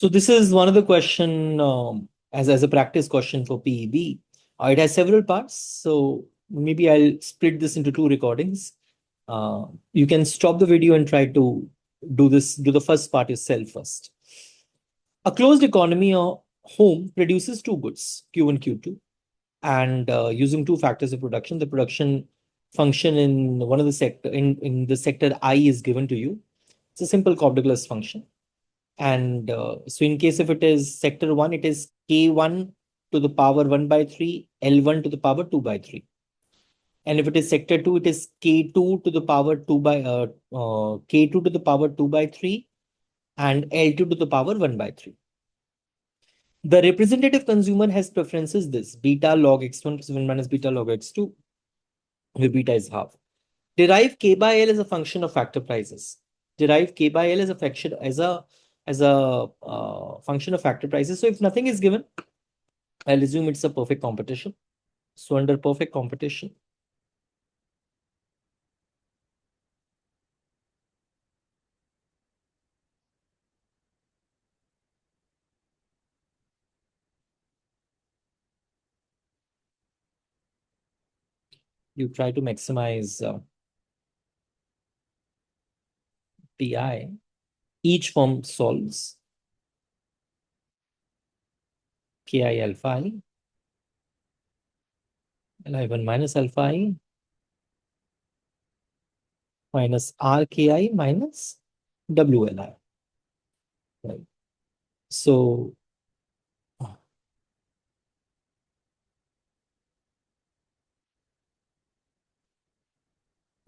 So this is one of the question as a practice question for PEB. It has several parts, so maybe I'll split this into two recordings. You can stop the video and try to do the first part yourself first. A closed economy or home produces two goods, Q and Q2, and using two factors of production, the production function in one of the sector in the sector I is given to you. It's a simple Cobb-Douglas function. And so in case if it is sector 1, it is K1 to the power 1 by 3, L1 to the power 2 by 3. And if it is sector 2, it is K2 to the power 2 by K2 to the power 2 by 3 and L2 to the power 1 by 3. The representative consumer has preferences this beta log x1 plus 1 minus beta log x2, where beta is half. Derive K by L as a function of factor prices. Derive K by L as a function function of factor prices. So if nothing is given, I'll assume it's a perfect competition. So under perfect competition, you try to maximize PI. Each form solves KI alpha I, Li1 minus alpha I minus RKI minus WLI. Right. So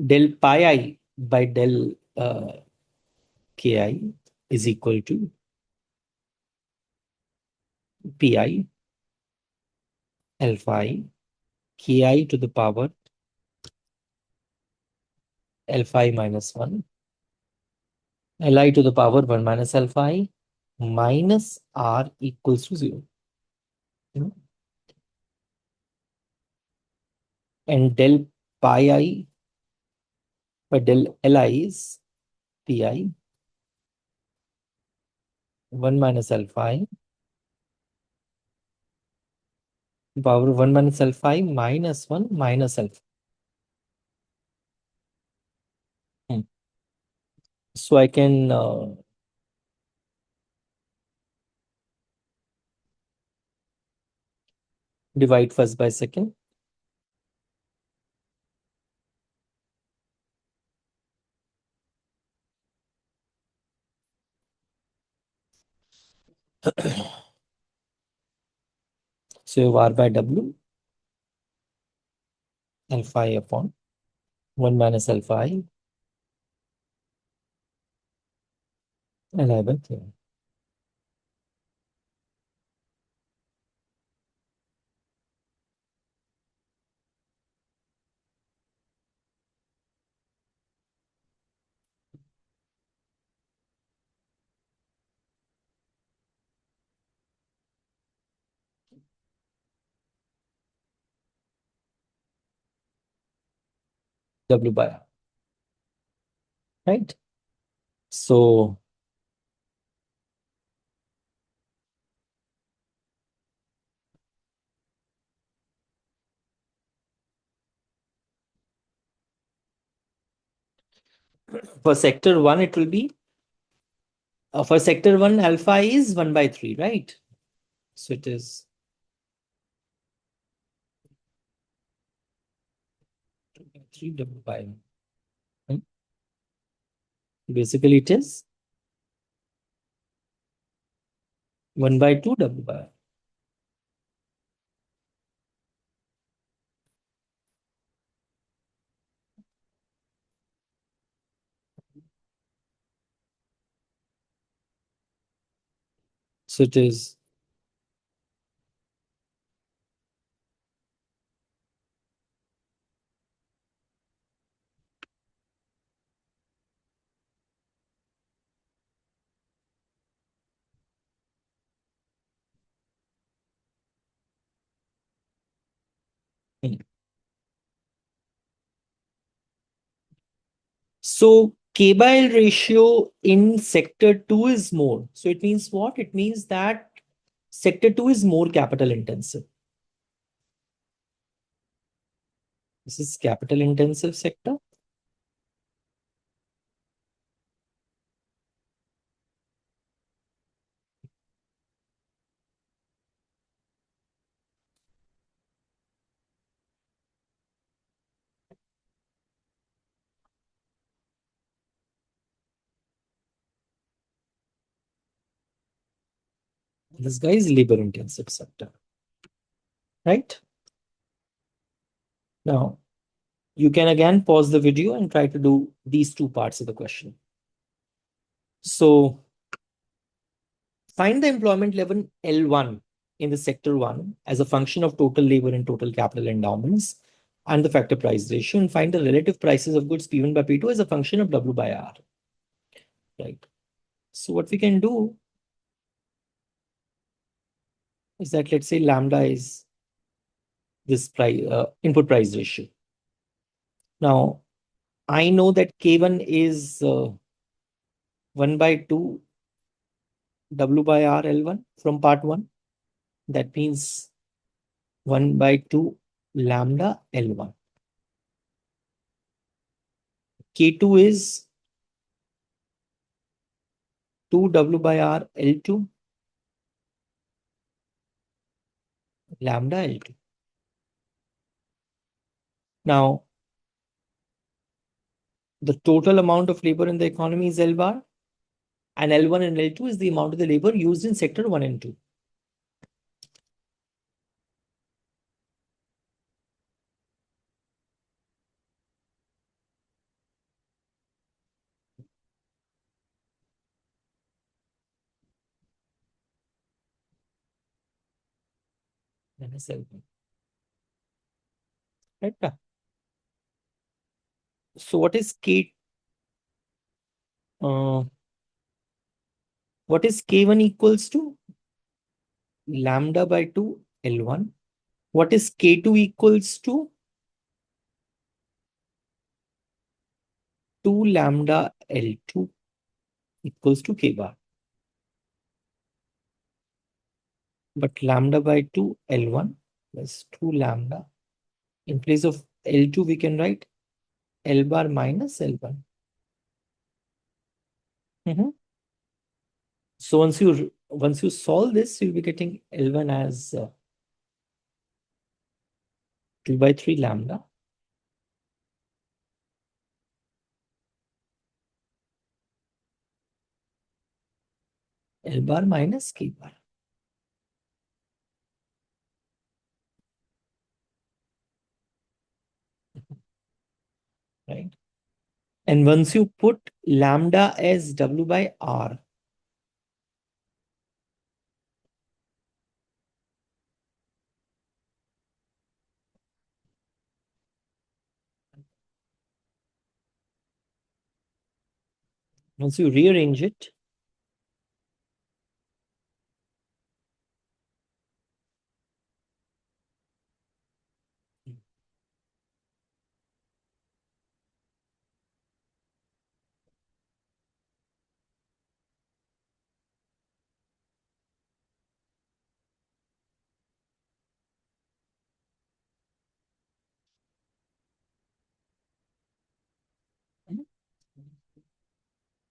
del pi I by del KI is equal to PI alpha I KI to the power alpha I minus 1 Li to the power 1 minus alpha I minus R equals to 0. And del pi I by del Li is Pi 1 minus alpha I power 1 minus alpha I minus 1 minus alpha. So I can divide first by second. So R by W alpha I upon 1 minus alpha I Li by 3. W by R. Right? So for sector 1, it will be for sector 1, alpha is 1 by 3, right? So it is 3 W by. Basically, it is 1 by 2 W by. So it is so K by L ratio in sector 2 is more. So it means what? It means that sector 2 is more capital intensive. This is capital intensive sector. This guy is labor intensive sector, right? Now, you can again pause the video and try to do these two parts of the question. So find the employment level L1 in the sector 1 as a function of total labor and total capital endowments and the factor price ratio, and find the relative prices of goods P1 by P2 as a function of W by R, right? So what we can do is that, let's say lambda is this price input price ratio. Now I know that K1 is 1 by 2 W by R L1 from part 1. That means 1 by 2 lambda L1. K2 is 2 W by R L2 lambda L2. Now, the total amount of labor in the economy is L bar, and L1 and L2 is the amount of the labor used in sector 1 and 2. That is L1. Right? So what is K? What is K1 equals to? Lambda by 2 L1. What is K2 equals to? 2 lambda L2 equals to K bar. But lambda by 2 L1 plus 2 lambda. In place of L2, we can write L bar minus L1. So once you solve this, you'll be getting L1 as 2 by 3 lambda. L bar minus K bar. Right? And once you put lambda as W by R, once you rearrange it,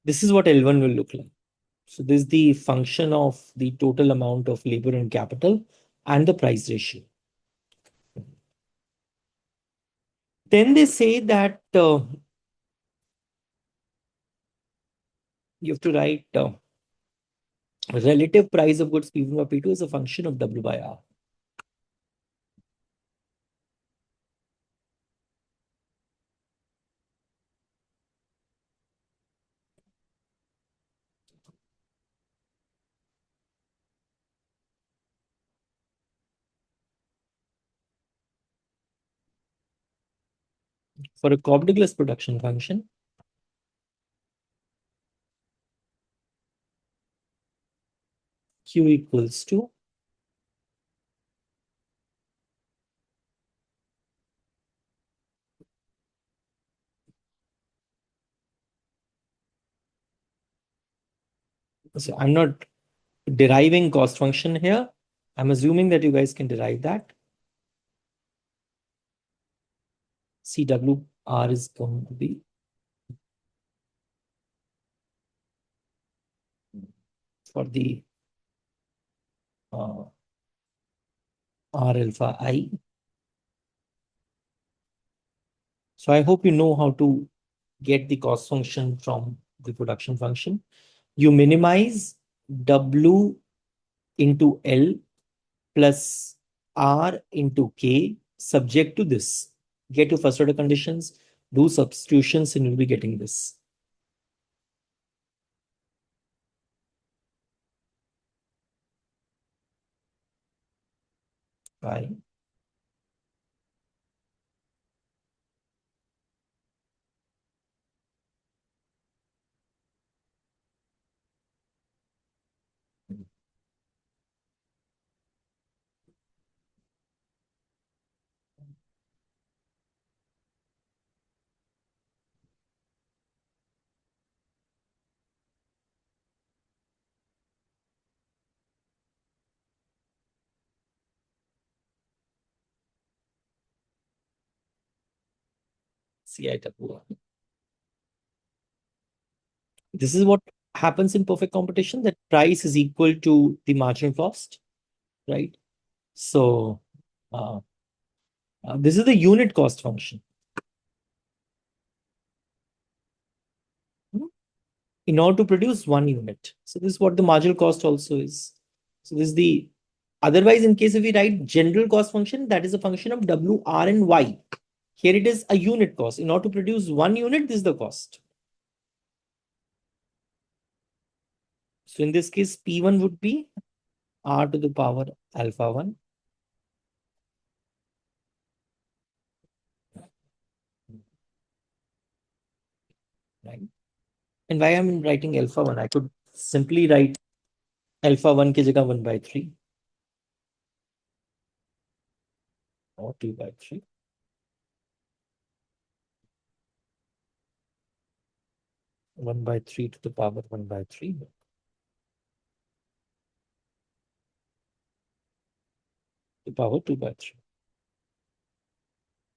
this is what L1 will look like. So this is the function of the total amount of labor and capital and the price ratio. Then they say that you have to write relative price of goods P1 by P2 is a function of W by R. For a Cobb-Douglas production function, Q equals to So I'm not deriving cost function here. I'm assuming that you guys can derive that. CWR is going to be for the R alpha I. So I hope you know how to get the cost function from the production function. You minimize W into L plus R into K subject to this. Get your first order conditions, do substitutions, and you'll be getting this. Right. CIWR. This is what happens in perfect competition, that price is equal to the marginal cost, right? So uh, this is the unit cost function. In order to produce 1 unit. So this is what the marginal cost also is. So this is the, otherwise in case if we write general cost function, that is a function of W, R and Y. Here it is a unit cost. In order to produce 1 unit, this is the cost. So in this case, P1 would be R to the power alpha 1. Right? And why I'm writing alpha 1? I could simply write alpha 1 ki jagah 1 by 3 or 2 by 3. One by 3 to the power 1 by 3. The power 2 by 3.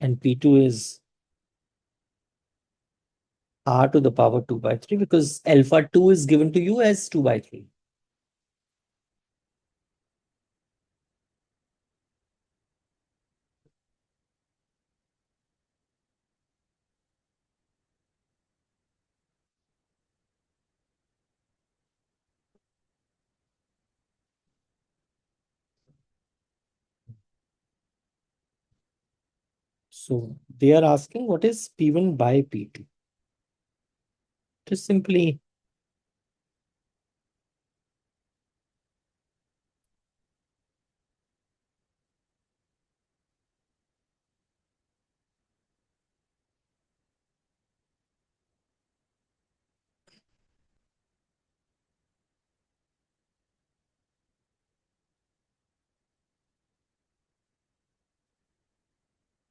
And P2 is R to the power 2 by 3 because alpha 2 is given to you as 2 by 3. So they are asking what is P1 by P2. Just simply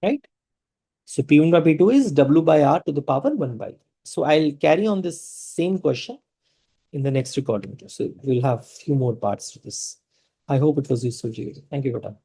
right. So P1 by P2 is W by R to the power 1 by. So I'll carry on this same question in the next recording. So we'll have few more parts to this. I hope it was useful to you. Thank you for your time.